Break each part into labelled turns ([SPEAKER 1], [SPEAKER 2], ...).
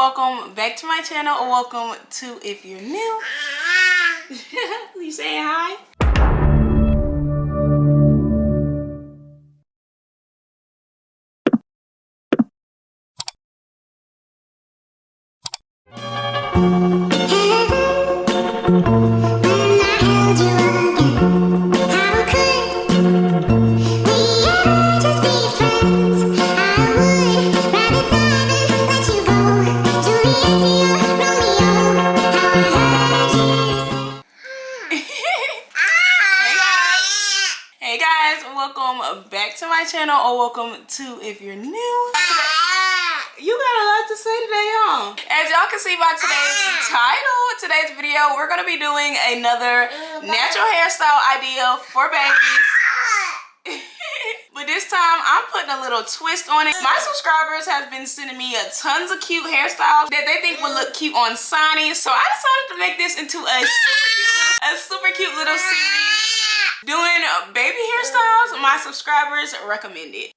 [SPEAKER 1] welcome back to my channel, or welcome to if you're new. You saying hi? Welcome back to my channel, or welcome to if you're new. You got a lot to say today, huh? As y'all can see by today's title, today's video, we're gonna be doing another natural hairstyle idea for babies. But this time I'm putting a little twist on it. My subscribers have been sending me tons of cute hairstyles that they think would look cute on SANI'S, so I decided to make this into a super cute little series doing baby hairstyles my subscribers recommended.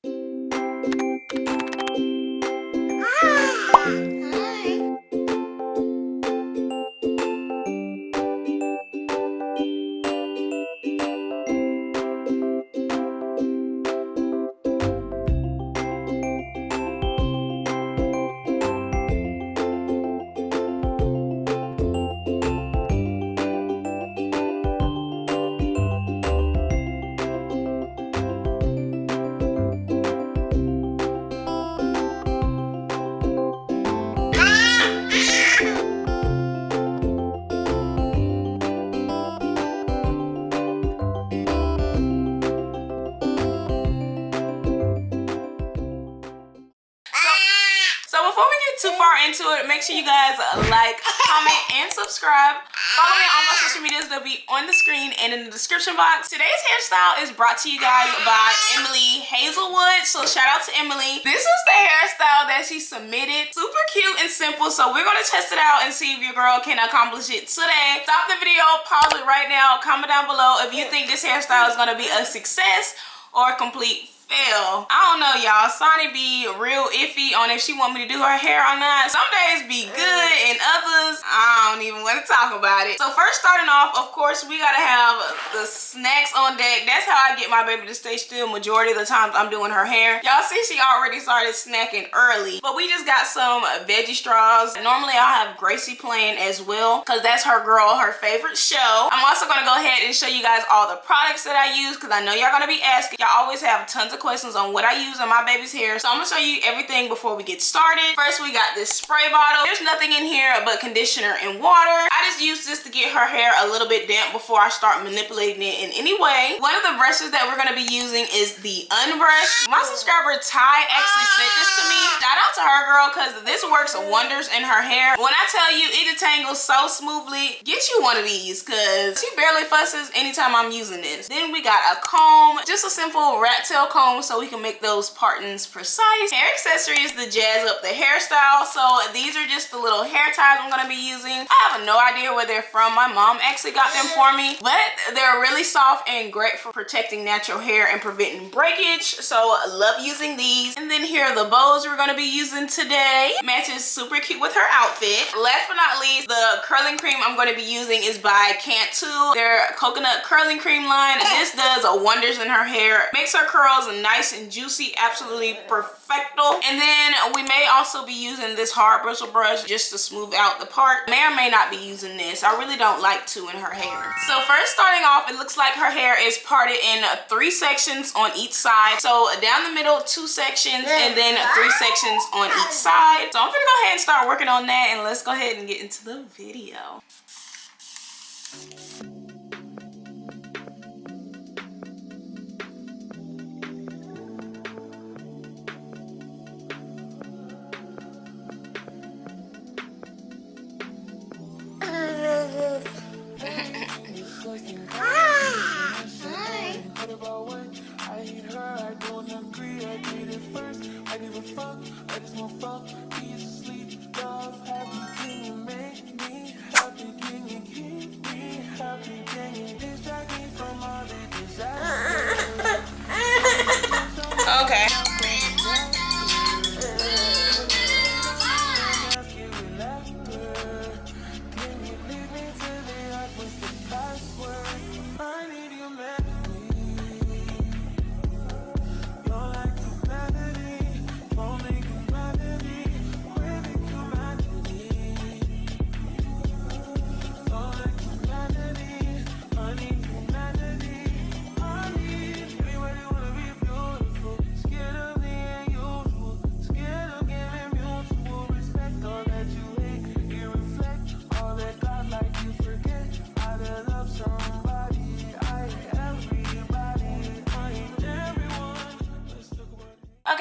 [SPEAKER 1] Before we get too far into it, make sure you guys like, comment, and subscribe. Follow me on all my social medias. They'll be on the screen and in the description box. Today's hairstyle is brought to you guys by Emily Hazelwood. So shout out to Emily. This is the hairstyle that she submitted. Super cute and simple. So we're going to test it out and see if your girl can accomplish it today. Stop the video, pause it right now, comment down below if you think this hairstyle is going to be a success or a complete fail. I don't know, y'all. Sony be real iffy on if she want me to do her hair or not. Some days be good and others I don't even want to talk about it. So first, starting off, of course, we gotta have the snacks on deck. That's how I get my baby to stay still majority of the times I'm doing her hair. Y'all see she already started snacking early, but we just got some veggie straws. Normally I'll have Gracie playing as well because that's her girl, her favorite show. I'm also gonna go ahead and show you guys all the products that I use because I know y'all gonna be asking. Y'all always have tons of questions on what I use on my baby's hair, so I'm gonna show you everything before we get started. First, we got this spray bottle. There's nothing in here but conditioner and water. I just use this to get her hair a little bit damp before I start manipulating it in any way. One of the brushes that we're gonna be using is the unbrush. My subscriber Ty actually sent this to me. Shout out to her, girl, because this works wonders in her hair. When I tell you it detangles so smoothly, get you one of these because she barely fusses anytime I'm using this. Then we got a comb, just a simple rat tail comb so we can make those partings precise. Hair accessories to jazz up the hairstyle. So these are just the little hair ties I'm gonna be using. I have no idea where they're from. My mom actually got them for me, but they're really soft and great for protecting natural hair and preventing breakage. So I love using these. And then here are the bows we're gonna be using today. Matches super cute with her outfit. Last but not least, the curling cream I'm gonna be using is by Cantu. Their coconut curling cream line. This does wonders in her hair. Makes her curls nice and juicy, absolutely perfecto. And then we may also be using this hard bristle brush just to smooth out the part. May or may not be using this. I really don't like to in her hair. So first, starting off, it looks like her hair is parted in 3 sections on each side. So down the middle, 2 sections, and then 3 sections on each side. So I'm gonna go ahead and start working on that, and let's go ahead and get into the video.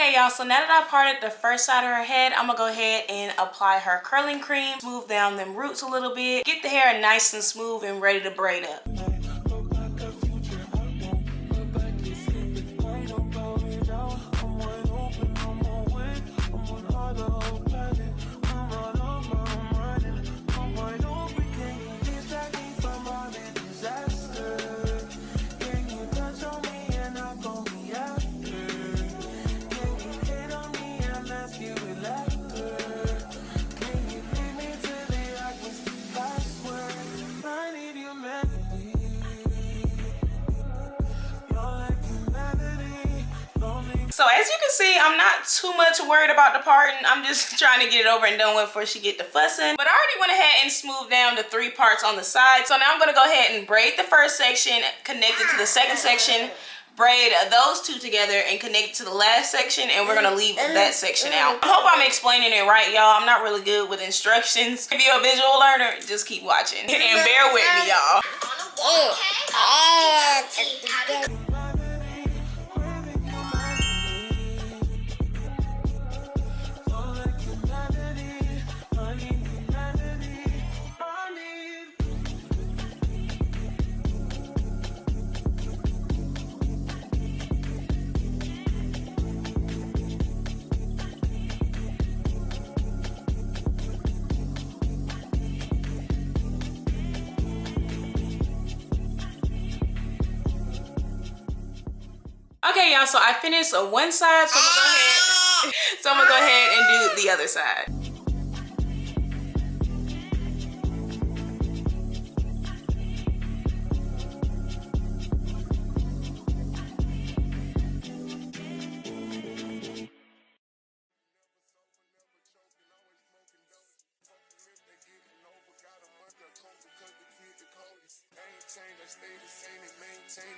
[SPEAKER 1] Okay, y'all, so now that I parted the first side of her head, I'm gonna go ahead and apply her curling cream, smooth down them roots a little bit, get the hair nice and smooth and ready to braid up. So as you can see, I'm not too much worried about the parting. I'm just trying to get it over and done with before she get to fussing. But I already went ahead and smoothed down the 3 parts on the side. So now I'm gonna go ahead and braid the first section, connect it to the second section, braid those 2 together and connect it to the last section, and we're gonna leave that section out. I hope I'm explaining it right, y'all. I'm not really good with instructions. If you're a visual learner, just keep watching and bear with me, y'all. Okay, y'all, so I finished one side, so I'm gonna go ahead and do the other side.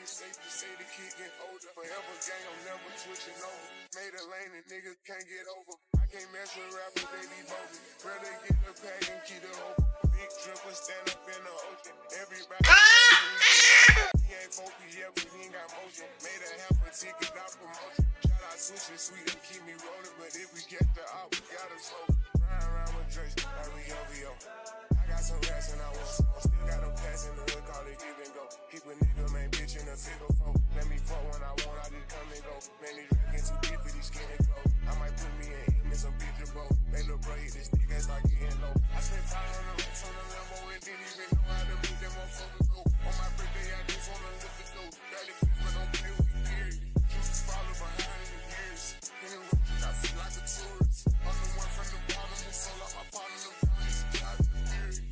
[SPEAKER 2] Safe to say the kid get older. Forever gang, I'm never switching over. Made a lane and niggas can't get over. I can't mess with rappers, they be bogus. Rather get a pack and keep it open. Big dripper stand up in the ocean. Everybody he ain't focused yet, but he ain't got motion. Made a half a ticket, not promotion. Shout out Switch and Sweet and keep me rolling. But if we get the out, we gotta slow. Ride around with Drakes, like we OVO. I got some rats and I want some more. Still got a pass in the hood, call it give and go. Keep a nigga, man, bitch in a figure four. Let me fuck when I want, I just come and go. Man, these drinking too deep for these skinny clothes. I might put me in him in some bitch boat. They look bro, hit this dick and start getting low. I spent time on the racks on the Lambo and didn't even know how to move them motherfuckers go. On my birthday, I just wanna look at those. Barely fit, but don't play with me, period. Keep falling behind in the years. In the room, I feel like a tourist. I'm the one from the bottom who sold out my partner, the promise. God, period.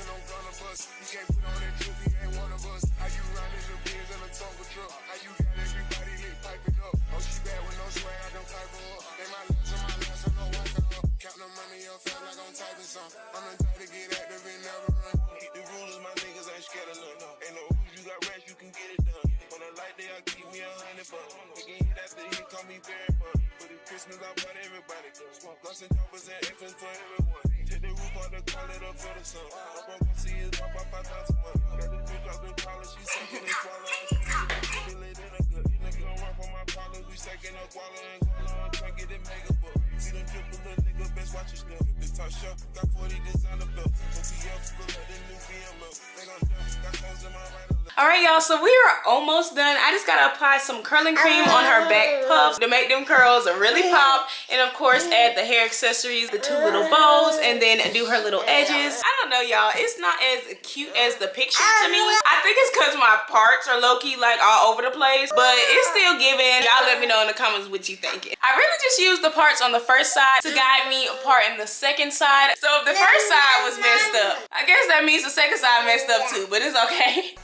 [SPEAKER 2] And I'm gonna bust. You can't put on that drip, he ain't one of us. How you running the biz in a tumble truck? How you got everybody lit piping up? Oh, she bad with no swag, I don't type her up. They my last, I'm no walking up. Count the money up, feel like I'm typing some. I'm the type to get active and never run. Keep the rulers, my niggas ain't scared of none. Ain't no rules, you got rats, you can get it done. When I like they, I keep me 100 bucks. They can hit after he call me very fun. For this Christmas, I brought everybody. Smoke guns and jumpers and F's for everyone. Take the roof on the call it up for the sun. I'm gonna see his pop up 5,000 months. Got this bitch up in college, she sucking and swallowing. She lit in a good. These niggas gon' run for my collars. We stacking up Guala and Guala and try get it mega book. See them triple little nigga, best watch your step. This top shelf, got 40 designer belts. OTF, look at the new BML. They gon' jump, got clothes in my right.
[SPEAKER 1] Alright, y'all, so we are almost done. I just gotta apply some curling cream on her back puffs to make them curls really pop, and of course add the hair accessories, the 2 little bows, and then do her little edges. I don't know, y'all, it's not as cute as the picture to me. I think it's because my parts are low-key like all over the place, but it's still giving. Y'all let me know in the comments what you thinking. I really just used the parts on the first side to guide me parting the second side. So if the first side was messed up, I guess that means the second side messed up too, but it's okay.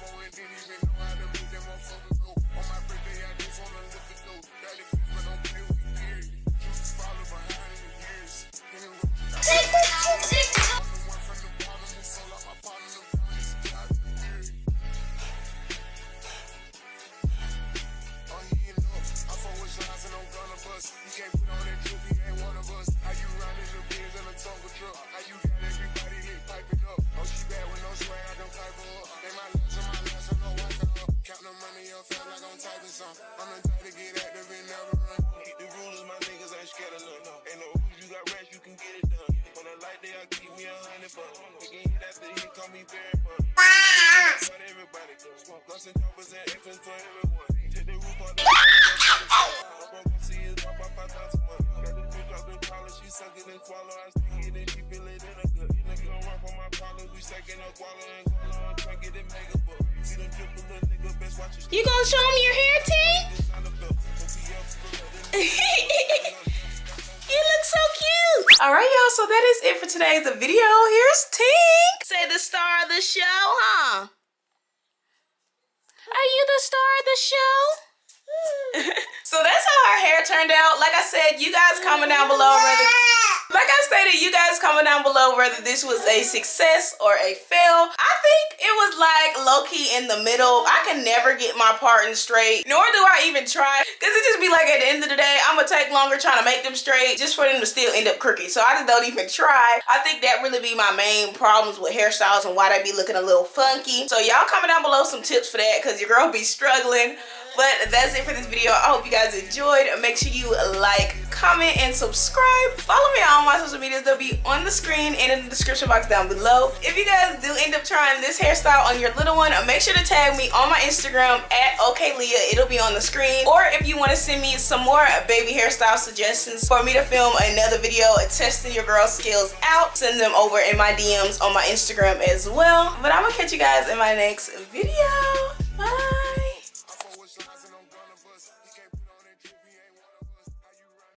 [SPEAKER 2] You can't put on that drip, he ain't one of us. How you running the biz in a tumble truck? How you got everybody lit piping up? Oh, she bad with no swag, I don't type her up. They my
[SPEAKER 1] show them your hair, T? You look so cute. All right, y'all, so that is it for today's video. Here's Tink. Say the star of the show, huh? Are you the star of the show? So that's how our hair turned out. Like I said, you guys comment down below whether, like I stated, you guys comment down below whether this was a success or a fail. I think it was like low-key in the middle. I can never get my parting straight, nor do I even try, because it just be like at the end of the day, I'm gonna take longer trying to make them straight just for them to still end up crooked. So I just don't even try. I think that really be my main problems with hairstyles and why they be looking a little funky. So y'all comment down below some tips for that, because your girl be struggling. But that's it for this video. I hope you guys enjoyed. Make sure you like, comment, and subscribe. Follow me on all my social medias. They'll be on the screen and in the description box down below. If you guys do end up trying this hairstyle on your little one, make sure to tag me on my Instagram at Okayliiyah. It'll be on the screen. Or if you want to send me some more baby hairstyle suggestions for me to film another video testing your girl's skills out, send them over in my DMs on my Instagram as well. But I'm gonna catch you guys in my next video.